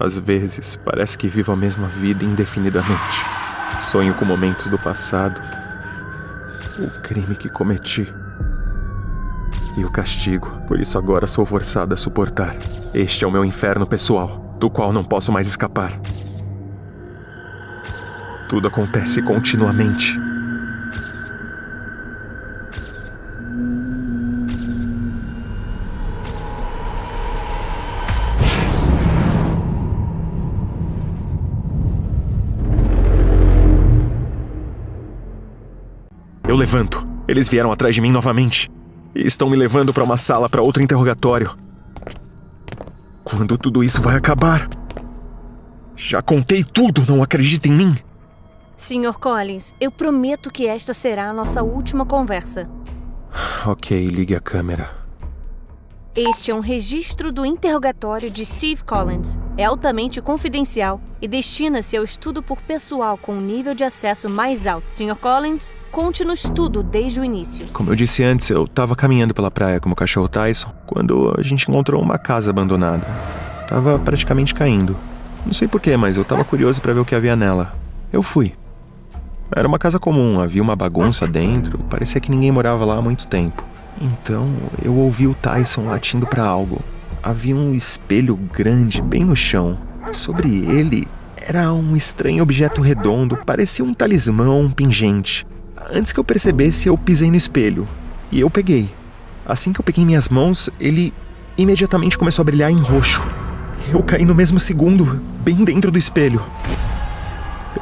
Às vezes, parece que vivo a mesma vida indefinidamente. Sonho com momentos do passado, o crime que cometi e o castigo. Por isso agora sou forçado a suportar. Este é o meu inferno pessoal, do qual não posso mais escapar. Tudo acontece continuamente. Eu levanto. Eles vieram atrás de mim novamente. E estão me levando para uma sala para outro interrogatório. Quando tudo isso vai acabar? Já contei tudo, não acredita em mim? Sr. Collins, eu prometo que esta será a nossa última conversa. Ok, ligue a câmera. Este é um registro do interrogatório de Steve Collins. É altamente confidencial e destina-se ao estudo por pessoal com um nível de acesso mais alto. Sr. Collins, conte-nos tudo desde o início. Como eu disse antes, eu estava caminhando pela praia com o cachorro Tyson quando a gente encontrou uma casa abandonada. Tava praticamente caindo. Não sei porquê, mas eu tava curioso para ver o que havia nela. Eu fui. Era uma casa comum, havia uma bagunça dentro, parecia que ninguém morava lá há muito tempo. Então, eu ouvi o Tyson latindo para algo. Havia um espelho grande bem no chão. Sobre ele, era um estranho objeto redondo, parecia um talismã ou um pingente. Antes que eu percebesse, eu pisei no espelho. E eu peguei. Assim que eu peguei em minhas mãos, ele imediatamente começou a brilhar em roxo. Eu caí no mesmo segundo, bem dentro do espelho.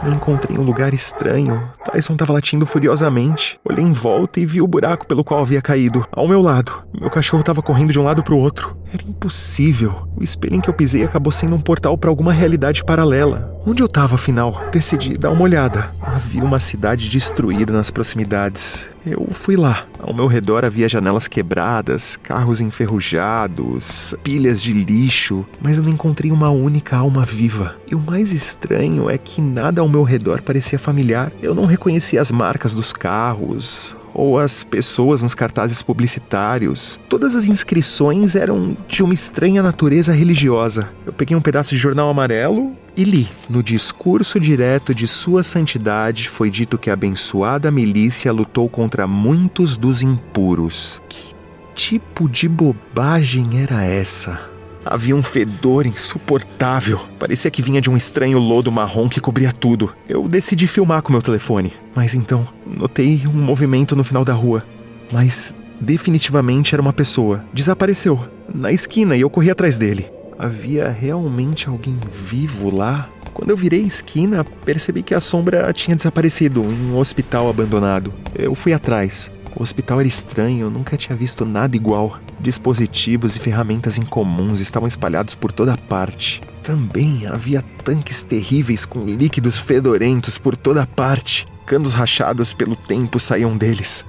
Eu me encontrei em um lugar estranho. Tyson estava latindo furiosamente. Olhei em volta e vi o buraco pelo qual havia caído. Ao meu lado. Meu cachorro estava correndo de um lado para o outro. Era impossível. O espelho em que eu pisei acabou sendo um portal para alguma realidade paralela. Onde eu estava, afinal? Decidi dar uma olhada. Havia uma cidade destruída nas proximidades. Eu fui lá. Ao meu redor havia janelas quebradas, carros enferrujados, pilhas de lixo, mas eu não encontrei uma única alma viva. E o mais estranho é que nada ao meu redor parecia familiar. Eu não reconhecia as marcas dos carros ou as pessoas nos cartazes publicitários. Todas as inscrições eram de uma estranha natureza religiosa. Eu peguei um pedaço de jornal amarelo e li. No discurso direto de Sua Santidade foi dito que a abençoada milícia lutou contra muitos dos impuros. Que tipo de bobagem era essa? Havia um fedor insuportável. Parecia que vinha de um estranho lodo marrom que cobria tudo. Eu decidi filmar com meu telefone. Mas então, notei um movimento no final da rua. Mas definitivamente era uma pessoa. Desapareceu. Na esquina e eu corri atrás dele. Havia realmente alguém vivo lá? Quando eu virei a esquina, percebi que a sombra tinha desaparecido em um hospital abandonado. Eu fui atrás. O hospital era estranho, eu nunca tinha visto nada igual. Dispositivos e ferramentas incomuns estavam espalhados por toda parte. Também havia tanques terríveis com líquidos fedorentos por toda parte. Canos rachados pelo tempo saíam deles.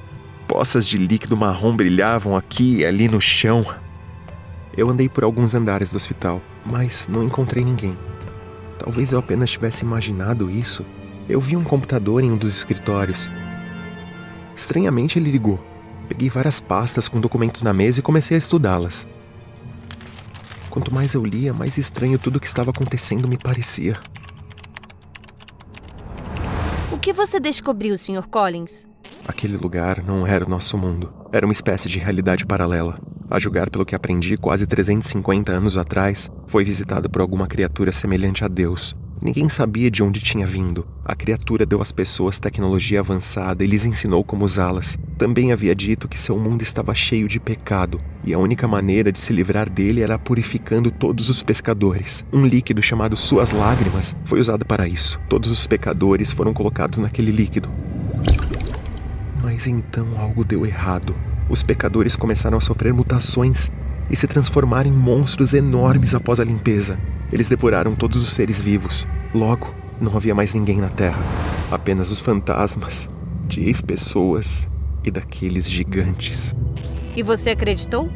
Poças de líquido marrom brilhavam aqui e ali no chão. Eu andei por alguns andares do hospital, mas não encontrei ninguém. Talvez eu apenas tivesse imaginado isso. Eu vi um computador em um dos escritórios. Estranhamente ele ligou. Peguei várias pastas com documentos na mesa e comecei a estudá-las. Quanto mais eu lia, mais estranho tudo o que estava acontecendo me parecia. O que você descobriu, Sr. Collins? Aquele lugar não era o nosso mundo. Era uma espécie de realidade paralela. A julgar pelo que aprendi quase 350 anos atrás, foi visitado por alguma criatura semelhante a Deus. Ninguém sabia de onde tinha vindo. A criatura deu às pessoas tecnologia avançada e lhes ensinou como usá-las. Também havia dito que seu mundo estava cheio de pecado, e a única maneira de se livrar dele era purificando todos os pescadores. Um líquido chamado Suas Lágrimas foi usado para isso. Todos os pecadores foram colocados naquele líquido. Mas então algo deu errado. Os pecadores começaram a sofrer mutações e se transformar em monstros enormes após a limpeza. Eles devoraram todos os seres vivos. Logo, não havia mais ninguém na Terra. Apenas os fantasmas de ex-pessoas e daqueles gigantes. E você acreditou?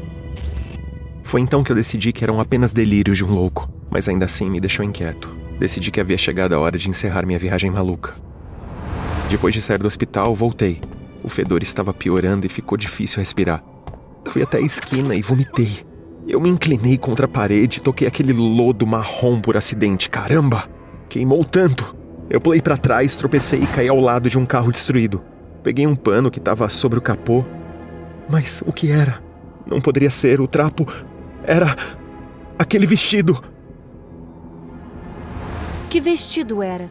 Foi então que eu decidi que eram apenas delírios de um louco. Mas ainda assim me deixou inquieto. Decidi que havia chegado a hora de encerrar minha viagem maluca. Depois de sair do hospital, voltei. O fedor estava piorando e ficou difícil respirar. Fui até a esquina e vomitei. Eu me inclinei contra a parede e toquei aquele lodo marrom por acidente. Caramba! Queimou tanto! Eu pulei pra trás, tropecei e caí ao lado de um carro destruído. Peguei um pano que estava sobre o capô. Mas o que era? Não poderia ser o trapo. Era aquele vestido. Que vestido era?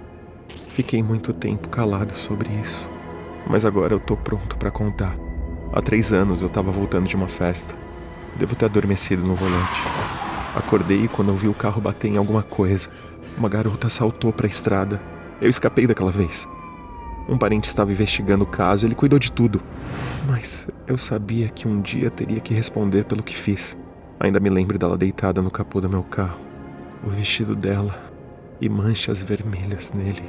Fiquei muito tempo calado sobre isso. Mas agora eu tô pronto pra contar. Há 3 anos eu tava voltando de uma festa. Devo ter adormecido no volante. Acordei quando eu vi o carro bater em alguma coisa. Uma garota saltou pra estrada. Eu escapei daquela vez. Um parente estava investigando o caso, ele cuidou de tudo. Mas eu sabia que um dia teria que responder pelo que fiz. Ainda me lembro dela deitada no capô do meu carro. O vestido dela e manchas vermelhas nele.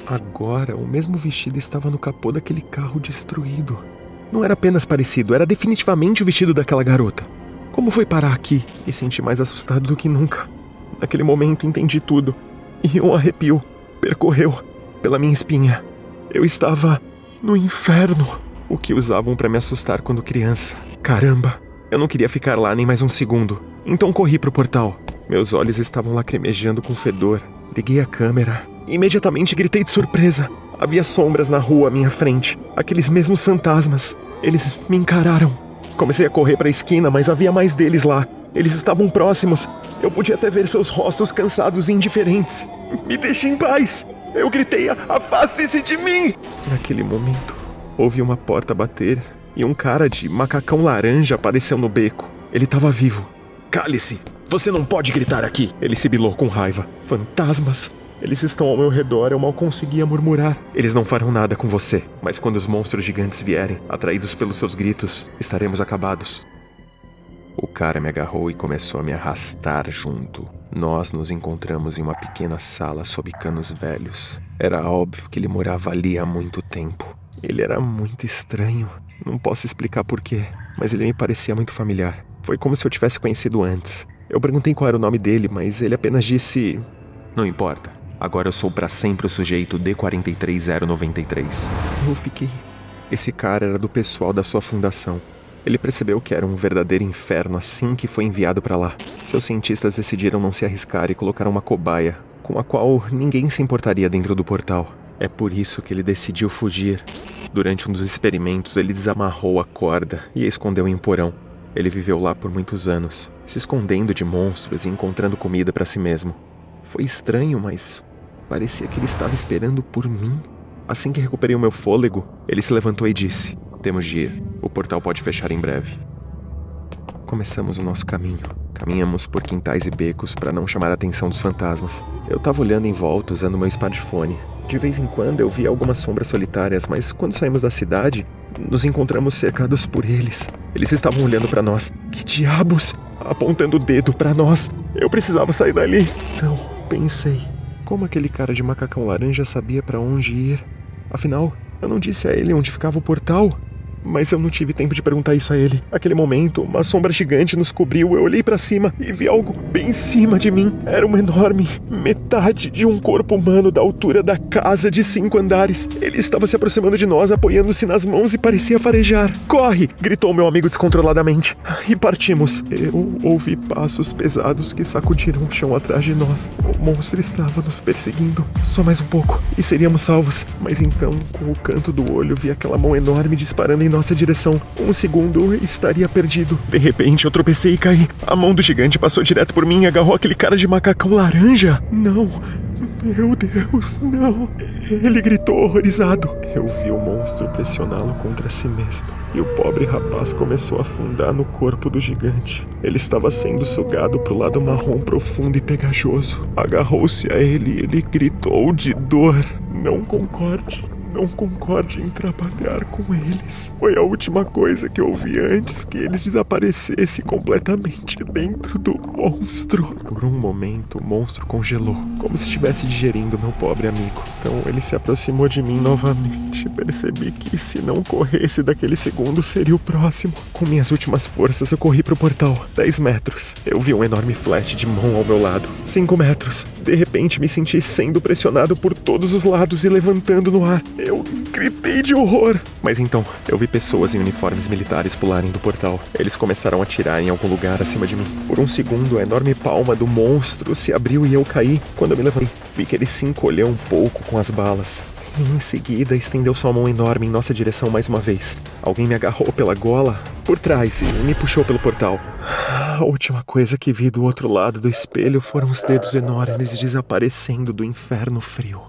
Agora, o mesmo vestido estava no capô daquele carro destruído. Não era apenas parecido, era definitivamente o vestido daquela garota. Como foi parar aqui? Me senti mais assustado do que nunca. Naquele momento entendi tudo. E um arrepio percorreu pela minha espinha. Eu estava no inferno. O que usavam para me assustar quando criança. Caramba, eu não queria ficar lá nem mais um segundo. Então corri pro portal. Meus olhos estavam lacrimejando com fedor. Liguei a câmera. Imediatamente gritei de surpresa. Havia sombras na rua à minha frente. Aqueles mesmos fantasmas. Eles me encararam. Comecei a correr para a esquina, mas havia mais deles lá. Eles estavam próximos. Eu podia até ver seus rostos cansados e indiferentes. Me deixe em paz! Eu gritei, afaste-se de mim! Naquele momento, ouvi uma porta bater e um cara de macacão laranja apareceu no beco. Ele estava vivo. Cale-se! Você não pode gritar aqui! Ele sibilou com raiva. Fantasmas! Eles estão ao meu redor, eu mal conseguia murmurar. Eles não farão nada com você, mas quando os monstros gigantes vierem, atraídos pelos seus gritos, estaremos acabados. O cara me agarrou e começou a me arrastar junto. Nós nos encontramos em uma pequena sala sob canos velhos. Era óbvio que ele morava ali há muito tempo. Ele era muito estranho. Não posso explicar porquê, mas ele me parecia muito familiar. Foi como se eu tivesse conhecido antes. Eu perguntei qual era o nome dele, mas ele apenas disse... Não importa. Agora eu sou pra sempre o sujeito D43093. Eu fiquei... Esse cara era do pessoal da sua fundação. Ele percebeu que era um verdadeiro inferno assim que foi enviado pra lá. Seus cientistas decidiram não se arriscar e colocaram uma cobaia, com a qual ninguém se importaria dentro do portal. É por isso que ele decidiu fugir. Durante um dos experimentos, ele desamarrou a corda e a escondeu em um porão. Ele viveu lá por muitos anos, se escondendo de monstros e encontrando comida pra si mesmo. Foi estranho, mas parecia que ele estava esperando por mim. Assim que recuperei o meu fôlego, ele se levantou e disse... Temos de ir. O portal pode fechar em breve. Começamos o nosso caminho. Caminhamos por quintais e becos para não chamar a atenção dos fantasmas. Eu estava olhando em volta usando meu smartphone. De vez em quando eu via algumas sombras solitárias, mas quando saímos da cidade, nos encontramos cercados por eles. Eles estavam olhando para nós. Que diabos! Apontando o dedo para nós. Eu precisava sair dali. Então, pensei. Como aquele cara de macacão laranja sabia para onde ir? Afinal, eu não disse a ele onde ficava o portal. Mas eu não tive tempo de perguntar isso a ele. Naquele momento, uma sombra gigante nos cobriu. Eu olhei pra cima e vi algo bem em cima de mim. Era uma enorme metade de um corpo humano da altura da casa de 5 andares. Ele estava se aproximando de nós, apoiando-se nas mãos e parecia farejar. Corre! Gritou meu amigo descontroladamente. E partimos. Eu ouvi passos pesados que sacudiram o chão atrás de nós. O monstro estava nos perseguindo. Só mais um pouco e seríamos salvos. Mas então, com o canto do olho, vi aquela mão enorme disparando em nossa direção. Um segundo e estaria perdido. De repente eu tropecei e caí. A mão do gigante passou direto por mim e agarrou aquele cara de macacão laranja. Não, meu Deus, não. Ele gritou horrorizado. Eu vi o monstro pressioná-lo contra si mesmo. E o pobre rapaz começou a afundar no corpo do gigante. Ele estava sendo sugado pro lado marrom profundo e pegajoso. Agarrou-se a ele e ele gritou de dor. Não concorde em trabalhar com eles. Foi a última coisa que eu ouvi antes que eles desaparecessem completamente dentro do monstro. Por um momento, o monstro congelou, como se estivesse digerindo meu pobre amigo. Então ele se aproximou de mim novamente. Percebi que se não corresse daquele segundo, seria o próximo. Com minhas últimas forças, eu corri pro portal. 10 metros. Eu vi um enorme flash de mão ao meu lado. 5 metros. De repente, me senti sendo pressionado por todos os lados e levantando no ar. Eu gritei de horror. Mas então, eu vi pessoas em uniformes militares pularem do portal. Eles começaram a atirar em algum lugar acima de mim. Por um segundo, a enorme palma do monstro se abriu e eu caí. Quando eu me levantei, vi que ele se encolheu um pouco com as balas. E em seguida, estendeu sua mão enorme em nossa direção mais uma vez. Alguém me agarrou pela gola por trás e me puxou pelo portal. A última coisa que vi do outro lado do espelho foram os dedos enormes desaparecendo do inferno frio.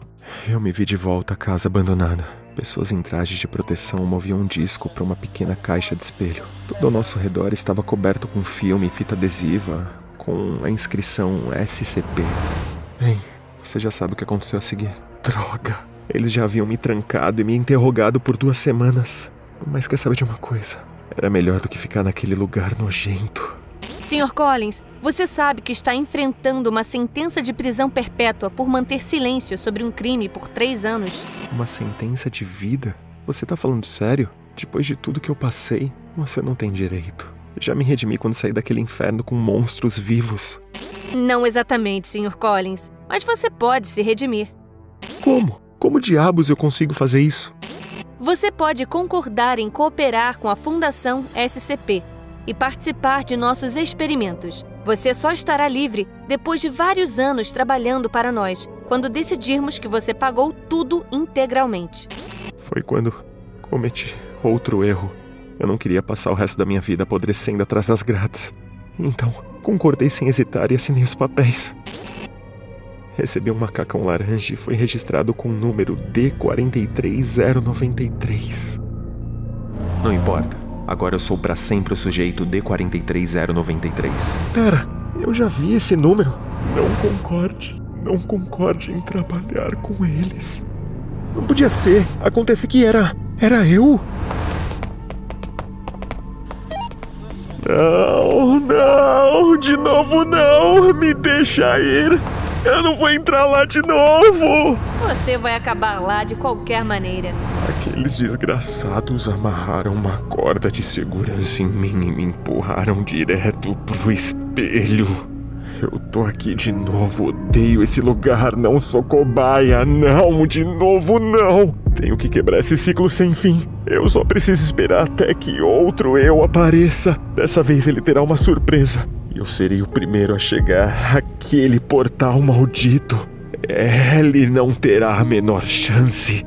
Eu me vi de volta à casa abandonada. Pessoas em trajes de proteção moviam um disco para uma pequena caixa de espelho. Tudo ao nosso redor estava coberto com filme e fita adesiva, com a inscrição SCP. Bem, você já sabe o que aconteceu a seguir. Droga! Eles já haviam me trancado e me interrogado por 2 semanas. Mas quer saber de uma coisa? Era melhor do que ficar naquele lugar nojento. Sr. Collins, você sabe que está enfrentando uma sentença de prisão perpétua por manter silêncio sobre um crime por 3 anos. Uma sentença de vida? Você tá falando sério? Depois de tudo que eu passei, você não tem direito. Já me redimi quando saí daquele inferno com monstros vivos. Não exatamente, Sr. Collins, mas você pode se redimir. Como? Como diabos eu consigo fazer isso? Você pode concordar em cooperar com a Fundação SCP e participar de nossos experimentos. Você só estará livre depois de vários anos trabalhando para nós, quando decidirmos que você pagou tudo integralmente. Foi quando cometi outro erro. Eu não queria passar o resto da minha vida apodrecendo atrás das grades. Então, concordei sem hesitar e assinei os papéis. Recebi um macacão laranja e foi registrado com o número D43093. Não importa. Agora eu sou pra sempre o sujeito D43093. Pera, eu já vi esse número. Não concorde em trabalhar com eles. Não podia ser. Acontece que era eu. Não, de novo não. Me deixa ir. Eu não vou entrar lá de novo! Você vai acabar lá de qualquer maneira. Aqueles desgraçados amarraram uma corda de segurança em mim e me empurraram direto pro espelho. Eu tô aqui de novo, odeio esse lugar, não sou cobaia, não, de novo não! Tenho que quebrar esse ciclo sem fim. Eu só preciso esperar até que outro eu apareça. Dessa vez ele terá uma surpresa. Eu serei o primeiro a chegar àquele portal maldito. Ele não terá a menor chance.